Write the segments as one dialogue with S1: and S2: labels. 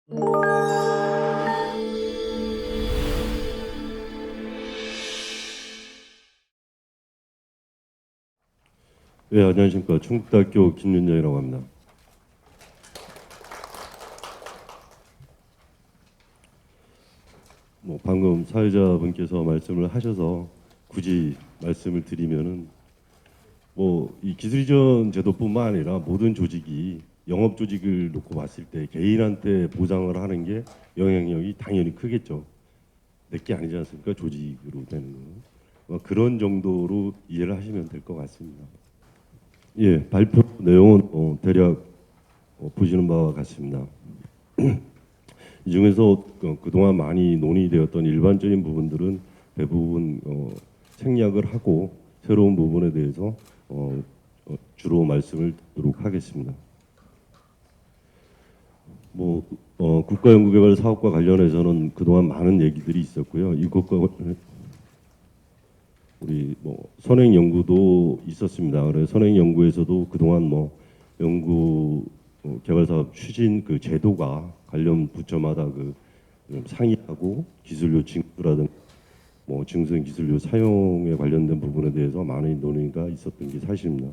S1: 네, 안녕하십니까. 충북대학교 김윤정이라고 합니다. 방금 사회자분께서 말씀을 하셔서 굳이 말씀을 드리면은 이 기술이전 제도뿐만 아니라 모든 조직이 영업 조직을 놓고 봤을 때 개인한테 보장을 하는 게 영향력이 당연히 크겠죠. 내게 아니지 않습니까? 조직으로 되는 거. 그런 정도로 이해를 하시면 될 것 같습니다. 예, 발표 내용은 대략 보시는 바와 같습니다. 이 중에서 그동안 많이 논의되었던 일반적인 부분들은 대부분 생략을 하고 새로운 부분에 대해서 주로 말씀을 드리도록 하겠습니다. 국가연구개발 사업과 관련해서는 그동안 많은 얘기들이 있었고요. 이것과 우리 선행 연구도 있었습니다. 그래서 선행 연구에서도 그동안 연구 개발 사업 추진 그 제도가 관련 부처마다 좀 상의하고 기술료 징수라든가 증설 기술료 사용에 관련된 부분에 대해서 많은 논의가 있었던 게 사실입니다.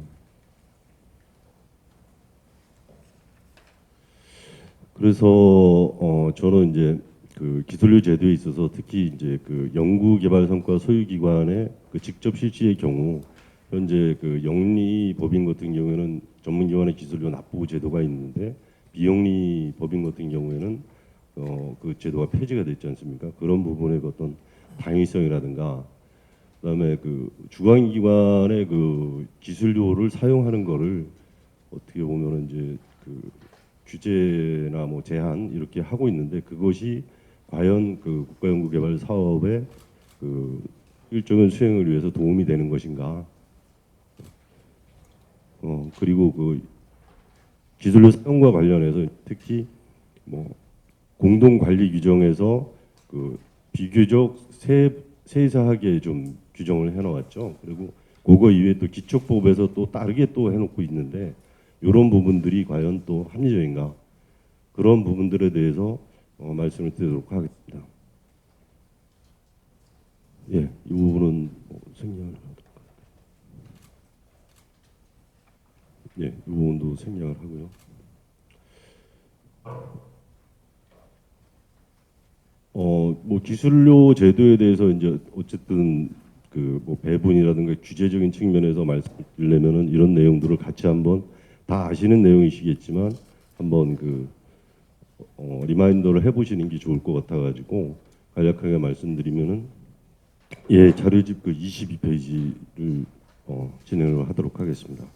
S1: 그래서 저는 이제 그 기술료 제도에 있어서 특히 이제 그 연구 개발 성과 소유 기관의 그 직접 실시의 경우 현재 그 영리 법인 같은 경우에는 전문 기관의 기술료 납부 제도가 있는데 비영리 법인 같은 경우에는 그 제도가 폐지가 됐지 않습니까? 그런 부분의 어떤 당위성이라든가 그다음에 그 주관기관의 그 기술료를 사용하는 거를 어떻게 보면은 이제 그 규제나 제한 이렇게 하고 있는데 그것이 과연 그 국가연구개발 사업의 그 일정한 수행을 위해서 도움이 되는 것인가? 그리고 그 기술료 사용과 관련해서 특히 공동 관리 규정에서 그 비교적 세세하게 좀 규정을 해놓았죠. 그리고 그거 이외에 또 기초법에서 또 다르게 또 해놓고 있는데 이런 부분들이 과연 또 합리적인가? 그런 부분들에 대해서 말씀을 드리도록 하겠습니다. 예, 이 부분은 생략을 하도록 할게요. 예, 이 부분도 생략을 하고요. 기술료 제도에 대해서 이제 어쨌든 그 배분이라든가 규제적인 측면에서 말씀드리려면은 이런 내용들을 같이 한번 다 아시는 내용이시겠지만 한번 리마인더를 해보시는 게 좋을 것 같아가지고 간략하게 말씀드리면은 예, 자료집 그 22페이지를 진행을 하도록 하겠습니다.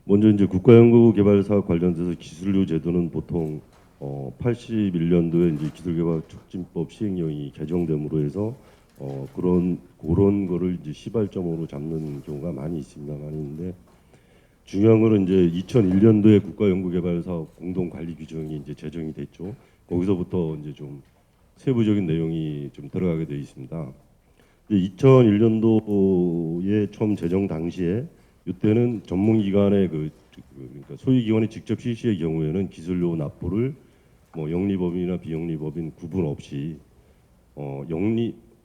S1: 먼저 이제 국가연구개발사업 관련돼서 기술료 제도는 보통 81년도에 이제 기술개발촉진법 시행령이 개정됨으로 해서 그런 거를 이제 시발점으로 잡는 경우가 많이 있습니다. 많이 있는데 중요한 거는 이제 2001년도에 국가연구개발사업 공동관리 규정이 이제 제정이 됐죠. 거기서부터 이제 좀 세부적인 내용이 좀 들어가게 되어 있습니다. 2001년도에 처음 제정 당시에 이때는 전문기관의 그러니까 소유기관의 직접 실시의 경우에는 기술료 납부를 영리법인이나 비영리법인 구분 없이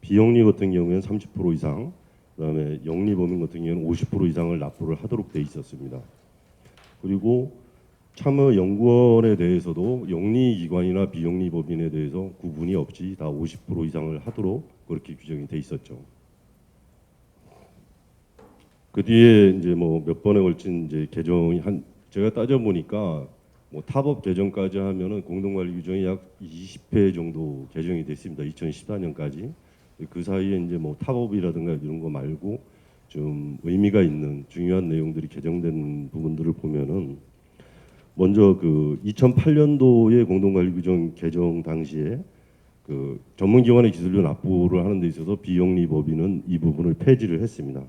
S1: 비영리 같은 경우에는 30% 이상, 그다음에 영리법인 같은 경우에는 50% 이상을 납부를 하도록 돼 있었습니다. 그리고 참여연구원에 대해서도 영리기관이나 비영리법인에 대해서 구분이 없이 다 50% 이상을 하도록 그렇게 규정이 돼 있었죠. 그 뒤에 이제 몇 번에 걸친 이제 개정이 제가 따져 보니까 타법 개정까지 하면은 공동관리 규정이 약 20회 정도 개정이 됐습니다. 2014년까지. 그 사이에 이제 타법이라든가 이런 거 말고 좀 의미가 있는 중요한 내용들이 개정된 부분들을 보면은 먼저 그 2008년도에 공동관리 규정 개정 당시에 그 전문기관의 기술료 납부를 하는 데 있어서 비영리 법인은 이 부분을 폐지를 했습니다.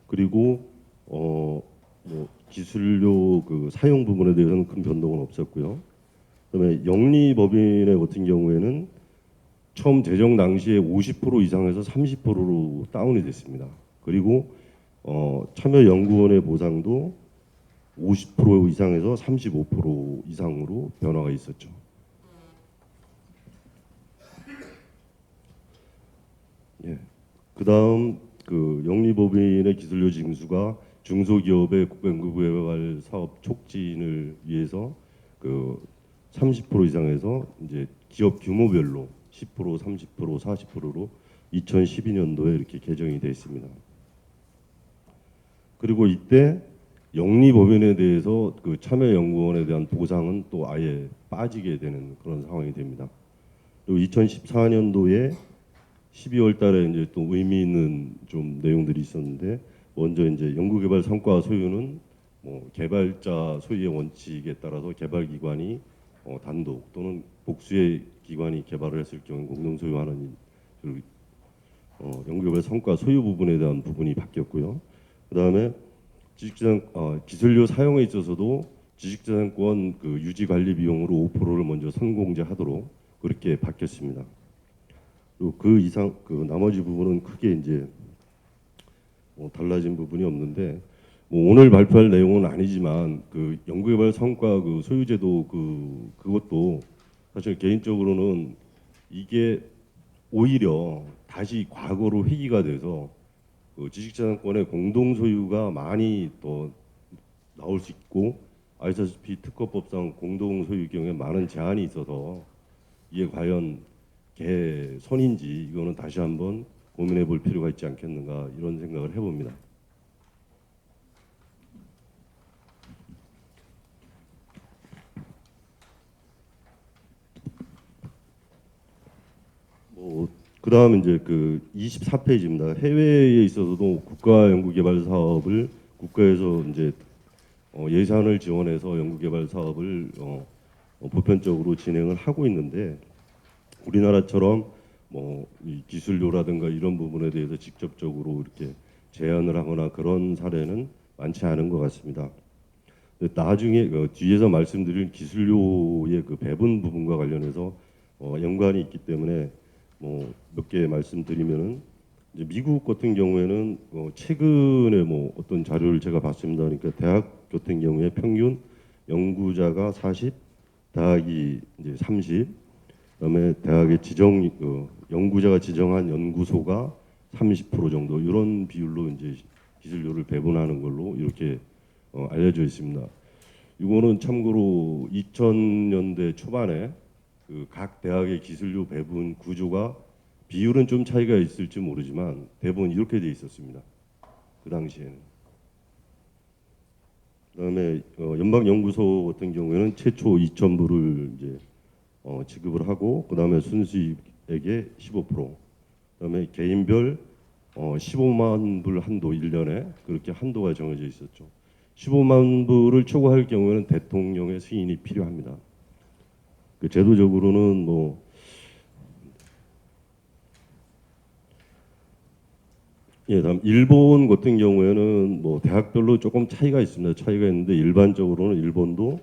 S1: 그리고 기술료 그 사용 부분에 대해서는 큰 변동은 없었고요. 그다음에 영리법인의 같은 경우에는 처음 제정 당시에 50% 이상에서 30%로 다운이 됐습니다. 그리고 참여연구원의 보상도 50% 이상에서 35% 이상으로 변화가 있었죠. 예. 그다음 그 영리법인의 기술료 징수가 중소기업의 국가연구개발 사업 촉진을 위해서 그 30% 이상에서 이제 기업 규모별로 10%, 30%, 40%로 2012년도에 이렇게 개정이 되어 있습니다. 그리고 이때 영리법인에 대해서 그 참여연구원에 대한 보상은 또 아예 빠지게 되는 그런 상황이 됩니다. 그리고 2014년도에 12월 달에 이제 또 의미 있는 좀 내용들이 있었는데, 먼저 이제 연구개발 성과 소유는 뭐 개발자 소유의 원칙에 따라서 개발기관이 단독 또는 복수의 기관이 개발을 했을 경우 공동 소유하는 그 연구개발 성과 소유 부분에 대한 부분이 바뀌었고요. 그다음에 기술료 사용에 있어서도 지식재산권 그 유지 관리 비용으로 5%를 먼저 선공제하도록 그렇게 바뀌었습니다. 그리고 그 이상 그 나머지 부분은 크게 이제 달라진 부분이 없는데, 뭐 오늘 발표할 내용은 아니지만 그 연구개발 성과 그 소유제도 그것도 사실 개인적으로는 이게 오히려 다시 과거로 회귀가 돼서 그 지식재산권의 공동 소유가 많이 더 나올 수 있고, 아시다시피 특허법상 공동 소유 경우에 많은 제한이 있어서 이게 과연 개선인지 이거는 다시 한번 고민해 볼 필요가 있지 않겠는가, 이런 생각을 해봅니다. 그다음 이제 그 24페이지입니다. 해외에 있어서도 국가 연구개발 사업을 국가에서 이제 예산을 지원해서 연구개발 사업을 보편적으로 진행을 하고 있는데, 우리나라처럼 뭐 이 기술료라든가 이런 부분에 대해서 직접적으로 이렇게 제한을 하거나 그런 사례는 많지 않은 것 같습니다. 나중에 뒤에서 말씀드릴 기술료의 그 배분 부분과 관련해서 연관이 있기 때문에 뭐 몇 개 말씀드리면은, 이제 미국 같은 경우에는 최근에 뭐 어떤 자료를 제가 봤습니다. 그러니까 대학 같은 경우에 평균 연구자가 40, 대학이 이제 30, 그다음에 대학의 연구자가 지정한 연구소가 30% 정도, 이런 비율로 이제 기술료를 배분하는 걸로 이렇게 알려져 있습니다. 이거는 참고로 2000년대 초반에 그 각 대학의 기술료 배분 구조가 비율은 좀 차이가 있을지 모르지만 대부분 이렇게 돼 있었습니다. 그 당시에는. 그다음에 연방연구소 같은 경우에는 최초 2,000불을 이제 지급을 하고, 그다음에 순수익액의 15%, 그다음에 개인별 15만 불 한도 1년에 그렇게 한도가 정해져 있었죠. 15만 불을 초과할 경우에는 대통령의 승인이 필요합니다. 그 제도적으로는 뭐 다음 일본 같은 경우에는 뭐 대학별로 조금 차이가 있습니다. 차이가 있는데 일반적으로는 일본도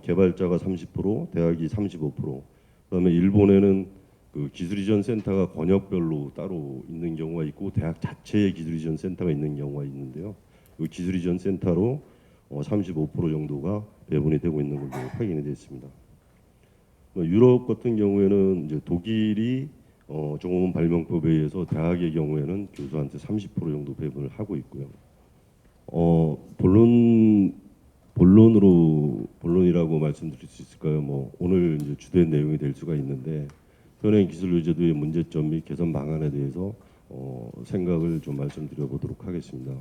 S1: 개발자가 30%, 대학이 35%. 그다음에 일본에는 그 기술이전 센터가 권역별로 따로 있는 경우가 있고, 대학 자체의 기술이전 센터가 있는 경우가 있는데요. 그 기술이전 센터로 35% 정도가 배분이 되고 있는 걸로 확인이 됐습니다. 유럽 같은 경우에는 이제 독일이 종업원 발명법에 의해서 대학의 경우에는 교수한테 30% 정도 배분을 하고 있고요. 본론이라고 말씀드릴 수 있을까요? 뭐 오늘 이제 주된 내용이 될 수가 있는데, 현행 기술료 제도의 문제점 및 개선 방안에 대해서 생각을 좀 말씀드려 보도록 하겠습니다.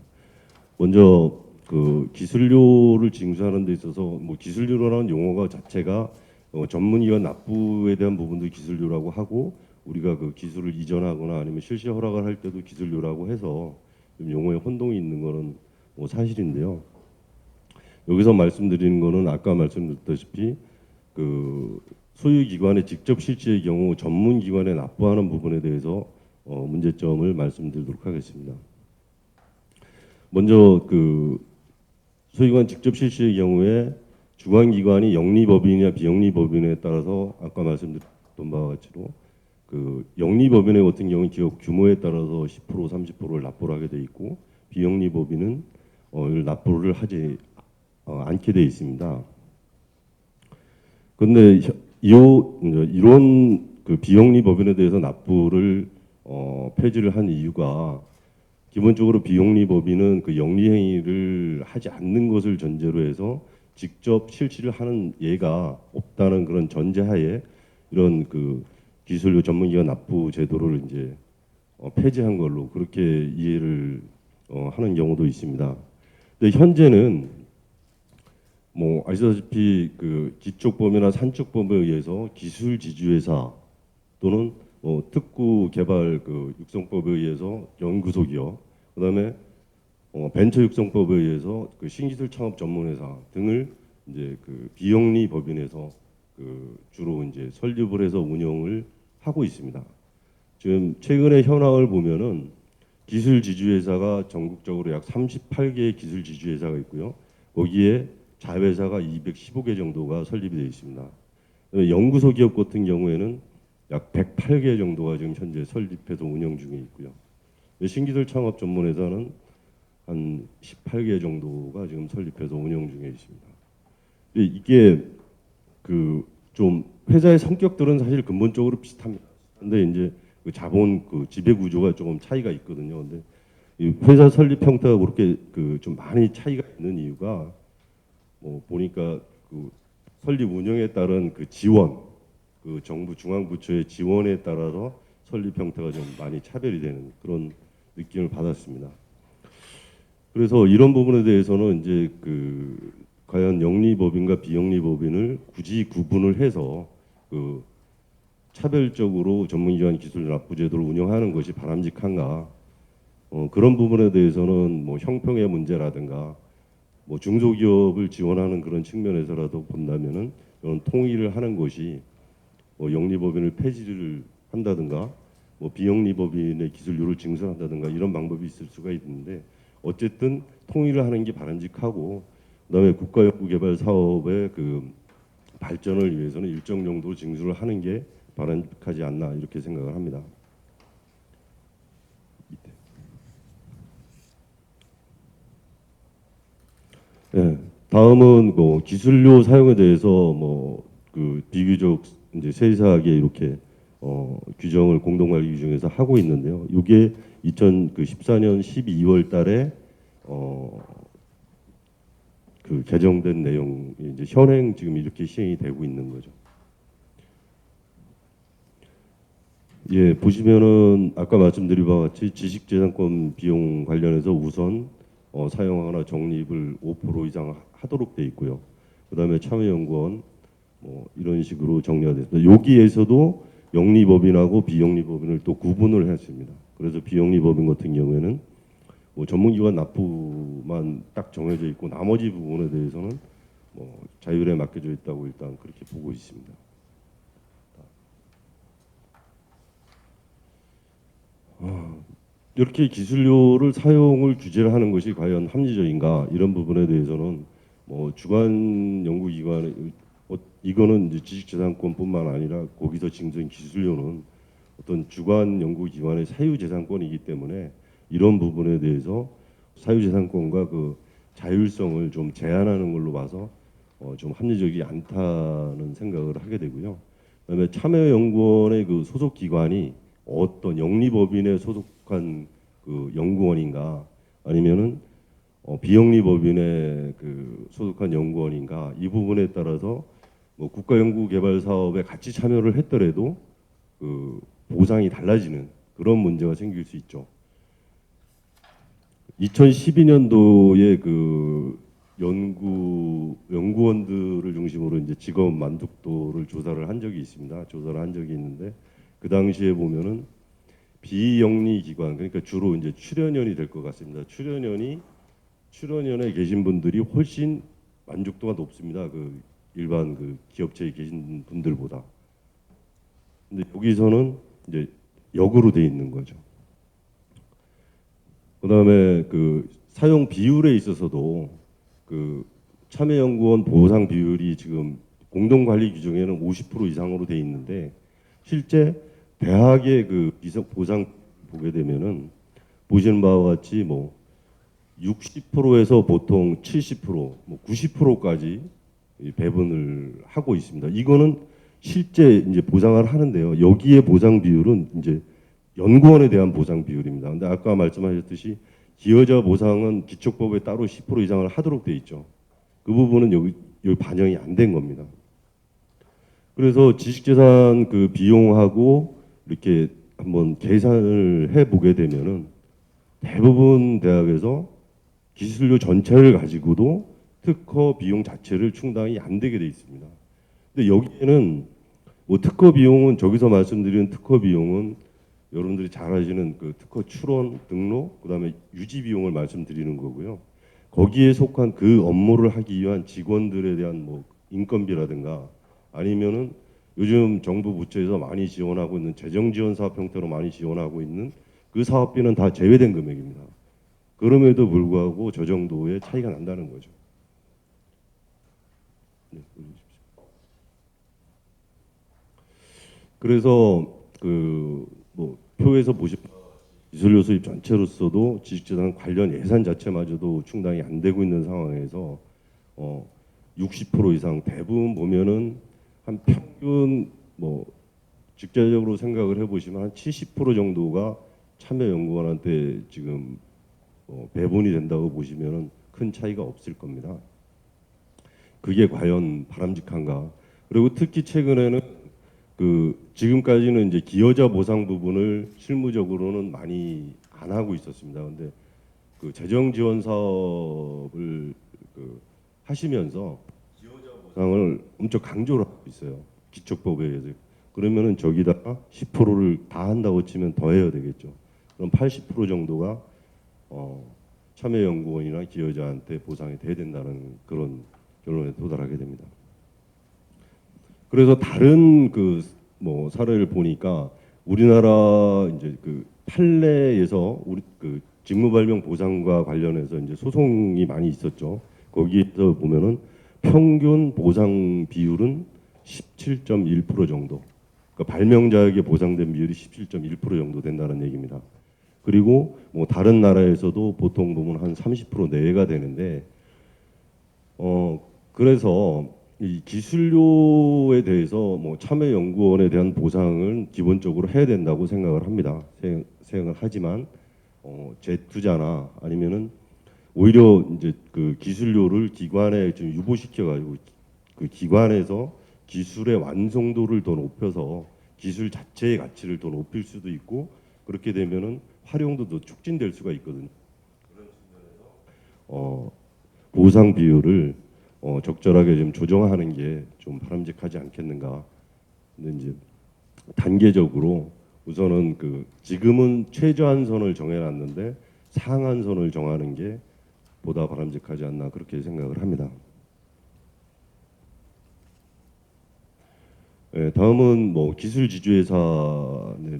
S1: 먼저 그 기술료를 징수하는 데 있어서 뭐 기술료라는 용어가 자체가 전문기관 납부에 대한 부분도 기술료라고 하고, 우리가 그 기술을 이전하거나 아니면 실시 허락을 할 때도 기술료라고 해서 좀 용어에 혼동이 있는 거는 뭐 사실인데요. 여기서 말씀드리는 거는 아까 말씀드렸다시피 그 소유 기관의 직접 실시의 경우 전문 기관에 납부하는 부분에 대해서 문제점을 말씀드리도록 하겠습니다. 먼저 그 소유기관 직접 실시의 경우에 주관기관이 영리법인이나 비영리법인에 따라서 아까 말씀드렸던 바와 같이로 그 영리법인의 같은 경우는 기업 규모에 따라서 10%, 30%를 납부를 하게 돼 있고, 비영리법인은 납부를 하지 않게 돼 있습니다. 그런데 이런 그 비영리 법인에 대해서 납부를 폐지를 한 이유가 기본적으로 비영리 법인은 그 영리 행위를 하지 않는 것을 전제로 해서 직접 실시를 하는 예가 없다는 그런 전제하에 이런 그 기술료 전문기관 납부 제도를 이제 폐지한 걸로 그렇게 이해를 하는 경우도 있습니다. 근데 현재는 뭐 아시다시피 그 기축법이나 산축법에 의해서 기술 지주회사 또는 특구 개발 그 육성법에 의해서 연구소 기업, 그다음에 벤처 육성법에 의해서 그 신기술 창업 전문회사 등을 이제 그 비영리 법인에서 그 주로 이제 설립을 해서 운영을 하고 있습니다. 지금 최근의 현황을 보면은 기술 지주회사가 전국적으로 약 38개의 기술 지주회사가 있고요. 거기에 자회사가 215개 정도가 설립이 되어 있습니다. 연구소 기업 같은 경우에는 약 108개 정도가 지금 현재 설립해서 운영 중에 있고요. 신기술 창업 전문회사는 한 18개 정도가 지금 설립해서 운영 중에 있습니다. 이게 그 좀 회사의 성격들은 사실 근본적으로 비슷합니다. 근데 이제 그 자본 그 지배 구조가 조금 차이가 있거든요. 근데 이 회사 설립 형태가 그렇게 그 좀 많이 차이가 있는 이유가 뭐 보니까 그 설립 운영에 따른 그 지원, 그 정부 중앙 부처의 지원에 따라서 설립 형태가 좀 많이 차별이 되는 그런 느낌을 받았습니다. 그래서 이런 부분에 대해서는 이제 그 과연 영리법인과 비영리법인을 굳이 구분을 해서 그 차별적으로 전문기관 기술 납부 제도를 운영하는 것이 바람직한가? 그런 부분에 대해서는 뭐 형평의 문제라든가 뭐 중소기업을 지원하는 그런 측면에서라도 본다면은 이런 통일을 하는 것이 뭐 영리법인을 폐지를 한다든가 뭐 비영리법인의 기술료를 증설한다든가 이런 방법이 있을 수가 있는데 어쨌든 통일을 하는 게 바람직하고 그다음에 국가연구개발 사업의 그 발전을 위해서는 일정 정도 징수를 하는 게 바람직하지 않나 이렇게 생각을 합니다. 예, 다음은 뭐 기술료 사용에 대해서 뭐 그 비교적 이제 세세하게 이렇게 규정을 공동관리 규정에서 하고 있는데요. 이게 2014년 12월 달에 그 개정된 내용이 이제 현행 지금 이렇게 시행이 되고 있는 거죠. 예, 보시면은 아까 말씀드린 바와 같이 지식재산권 비용 관련해서 우선 사용하거나 적립을 5% 이상 하도록 돼 있고요. 그다음에 참여연구원 뭐 이런 식으로 정리가 됐습니다. 여기에서도 영리법인하고 비영리법인을 또 구분을 했습니다. 그래서 비영리법인 같은 경우에는 뭐 전문기관 납부만 딱 정해져 있고 나머지 부분에 대해서는 뭐 자율에 맡겨져 있다고 일단 그렇게 보고 있습니다. 이렇게 기술료를 사용을 규제를 하는 것이 과연 합리적인가 이런 부분에 대해서는 뭐 주관 연구기관의 이거는 이제 지식재산권뿐만 아니라 거기서 징수된 기술료는 어떤 주관 연구기관의 사유재산권이기 때문에 이런 부분에 대해서 사유재산권과 그 자율성을 좀 제한하는 걸로 봐서 좀 합리적이지 않다는 생각을 하게 되고요. 그다음에 참여연구원의 그 소속 기관이 어떤 영리법인에 소속한 그 연구원인가 아니면은 비영리법인에 그 소속한 연구원인가 이 부분에 따라서 뭐 국가연구개발 사업에 같이 참여를 했더라도 그 보상이 달라지는 그런 문제가 생길 수 있죠. 2012년도에 그 연구원들을 중심으로 이제 직업 만족도를 조사를 한 적이 있습니다. 조사를 한 적이 있는데 그 당시에 보면은 비영리 기관 그러니까 주로 이제 출연연이 될 것 같습니다. 출연연에 계신 분들이 훨씬 만족도가 높습니다. 그 일반 그 기업체에 계신 분들보다. 근데 여기서는 이제 역으로 돼 있는 거죠. 그다음에 그 사용 비율에 있어서도 그 참여연구원 보상 비율이 지금 공동관리 규정에는 50% 이상으로 돼 있는데 실제 대학의 그 보상 보게 되면은 보시는 바와 같이 뭐 60%에서 보통 70%, 뭐 90%까지 배분을 하고 있습니다. 이거는 실제 이제 보상을 하는데요. 여기에 보상 비율은 이제 연구원에 대한 보상 비율입니다. 근데 아까 말씀하셨듯이 기여자 보상은 기초법에 따로 10% 이상을 하도록 돼 있죠. 그 부분은 여기 반영이 안 된 겁니다. 그래서 지식재산 그 비용하고 이렇게 한번 계산을 해보게 되면은 대부분 대학에서 기술료 전체를 가지고도 특허 비용 자체를 충당이 안 되게 돼 있습니다. 근데 여기에는 뭐 특허 비용은 저기서 말씀드리는 특허 비용은 여러분들이 잘 아시는 그 특허 출원, 등록, 그다음에 유지 비용을 말씀드리는 거고요. 거기에 속한 그 업무를 하기 위한 직원들에 대한 뭐 인건비라든가 아니면은 요즘 정부 부처에서 많이 지원하고 있는 재정 지원 사업 형태로 많이 지원하고 있는 그 사업비는 다 제외된 금액입니다. 그럼에도 불구하고 저 정도의 차이가 난다는 거죠. 네, 그래서 그 뭐 표에서 보시면 기술료 수입 전체로서도 지식재산 관련 예산 자체마저도 충당이 안 되고 있는 상황에서 60% 이상 대부분 보면은 한 평균 뭐 직접적으로 생각을 해보시면 한 70% 정도가 참여연구원한테 지금 배분이 된다고 보시면은 큰 차이가 없을 겁니다. 그게 과연 바람직한가? 그리고 특히 최근에는 그 지금까지는 이제 기여자 보상 부분을 실무적으로는 많이 안 하고 있었습니다. 근데 그 재정 지원 사업을 그 하시면서 기여자 보상을 엄청 강조를 하고 있어요. 기초법에 의해서. 그러면은 저기다가 10%를 다 한다고 치면 더 해야 되겠죠. 그럼 80% 정도가 참여연구원이나 기여자한테 보상이 돼야 된다는 그런 결론에 도달하게 됩니다. 그래서 다른 그 뭐 사례를 보니까 우리나라 이제 그 판례에서 우리 그 직무발명 보상과 관련해서 이제 소송이 많이 있었죠. 거기에서 보면은 평균 보상 비율은 17.1% 정도. 그러니까 발명자에게 보상된 비율이 17.1% 정도 된다는 얘기입니다. 그리고 뭐 다른 나라에서도 보통 보면 한 30% 내외가 되는데 그래서 이 기술료에 대해서 뭐 참여연구원에 대한 보상을 기본적으로 해야 된다고 생각을 합니다. 생각을 하지만 재투자나 아니면은 오히려 이제 그 기술료를 기관에 좀 유보시켜 가지고 그 기관에서 기술의 완성도를 더 높여서 기술 자체의 가치를 더 높일 수도 있고 그렇게 되면은 활용도 더 촉진될 수가 있거든요. 어, 보상 비율을 적절하게 좀 조정하는 게 좀 바람직하지 않겠는가. 근데 이제 단계적으로 우선은 그 지금은 최저한선을 정해놨는데 상한선을 정하는 게 보다 바람직하지 않나 그렇게 생각을 합니다. 네, 다음은 뭐 기술 지주회사. 네,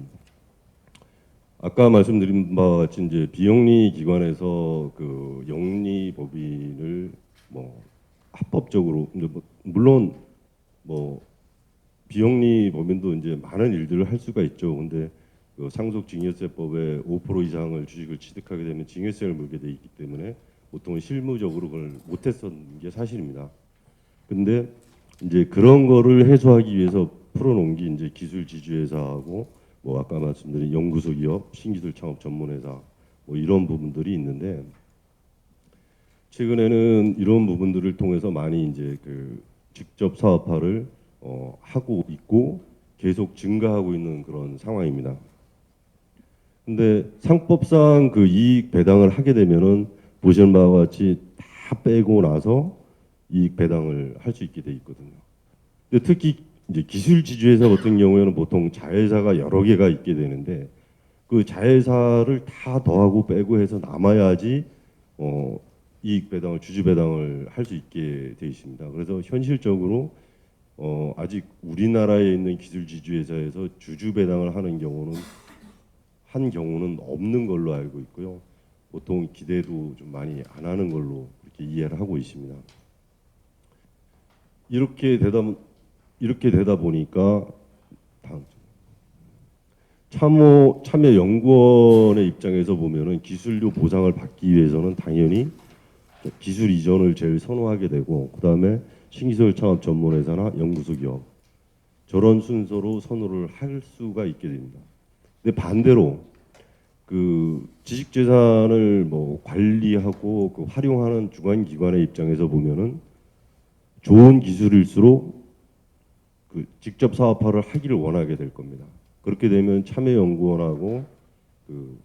S1: 아까 말씀드린 바와 같이 이제 비영리 기관에서 그 영리 법인을 뭐 합법적으로 이제 뭐 물론 뭐 비영리 법인도 이제 많은 일들을 할 수가 있죠. 근데 그 상속증여세법에 5% 이상을 주식을 취득하게 되면 증여세를 물게 돼 있기 때문에 보통 실무적으로 그걸 못했었는 게 사실입니다. 근데 이제 그런 거를 해소하기 위해서 풀어놓은 게 이제 기술 지주회사하고 뭐 아까 말씀드린 연구소 기업, 신기술 창업 전문회사 뭐 이런 부분들이 있는데 최근에는 이런 부분들을 통해서 많이 이제 그 직접 사업화를 하고 있고 계속 증가하고 있는 그런 상황입니다. 근데 상법상 그 이익 배당을 하게 되면은 보시는 바와 같이 다 빼고 나서 이익 배당을 할 수 있게 돼 있거든요. 근데 특히 이제 기술 지주회사 같은 경우에는 보통 자회사가 여러 개가 있게 되는데 그 자회사를 다 더하고 빼고 해서 남아야지 이익 배당을 주주 배당을 할 수 있게 돼 있습니다. 그래서 현실적으로 아직 우리나라에 있는 기술 지주회사에서 주주 배당을 하는 경우는 없는 걸로 알고 있고요. 보통 기대도 좀 많이 안 하는 걸로 이렇게 이해를 하고 있습니다. 이렇게 되다 보니까 다음 참여연구원의 입장에서 보면은 기술료 보상을 받기 위해서는 당연히 기술 이전을 제일 선호하게 되고, 그다음에 신기술 창업 전문회사나 연구소 기업, 저런 순서로 선호를 할 수가 있게 됩니다. 근데 반대로 그 지식재산을 뭐 관리하고 그 활용하는 주관기관의 입장에서 보면은 좋은 기술일수록 그 직접 사업화를 하기를 원하게 될 겁니다. 그렇게 되면 참여연구원하고 그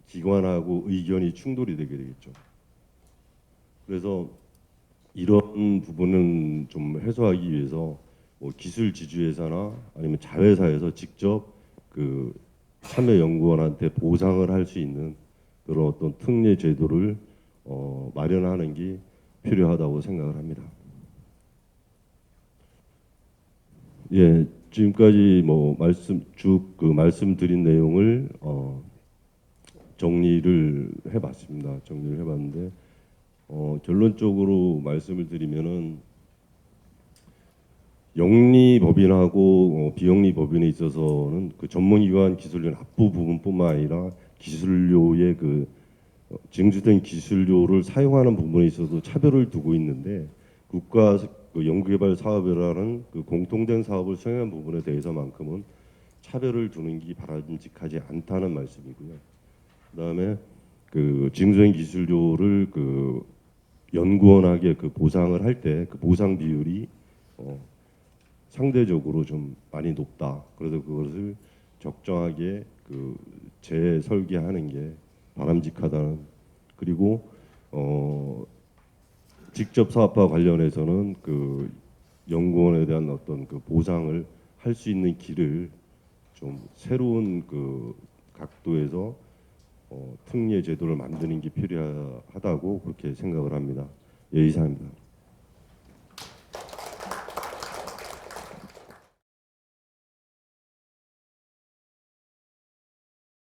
S1: 기관하고 의견이 충돌이 되게 되겠죠. 그래서 이런 부분은 좀 해소하기 위해서 뭐 기술 지주회사나 아니면 자회사에서 직접 그 참여연구원한테 보상을 할 수 있는 그런 어떤 특례 제도를 마련하는 게 필요하다고 생각을 합니다. 예, 지금까지 뭐 쭉 그 말씀드린 내용을 정리를 해봤습니다. 정리를 해봤는데 결론적으로 말씀을 드리면은 영리법인하고 비영리법인에 있어서는 그 전문기관 기술료 납부 부분뿐만 아니라 기술료의 그 징수된 기술료를 사용하는 부분에 있어서 차별을 두고 있는데, 국가 그 연구개발 사업이라는 그 공통된 사업을 수행하는 부분에 대해서만큼은 차별을 두는 게 바람직하지 않다는 말씀이고요. 그다음에 그 징수된 기술료를 그 연구원에게 그 보상을 할 때 그 보상 비율이 상대적으로 좀 많이 높다. 그래서 그것을 적정하게 그 재설계하는 게 바람직하다는. 그리고 직접 사업화 관련해서는 그 연구원에 대한 어떤 그 보상을 할 수 있는 길을 좀 새로운 그 각도에서 특례 제도를 만드는 게 필요하다고 그렇게 생각을 합니다. 예, 이상입니다.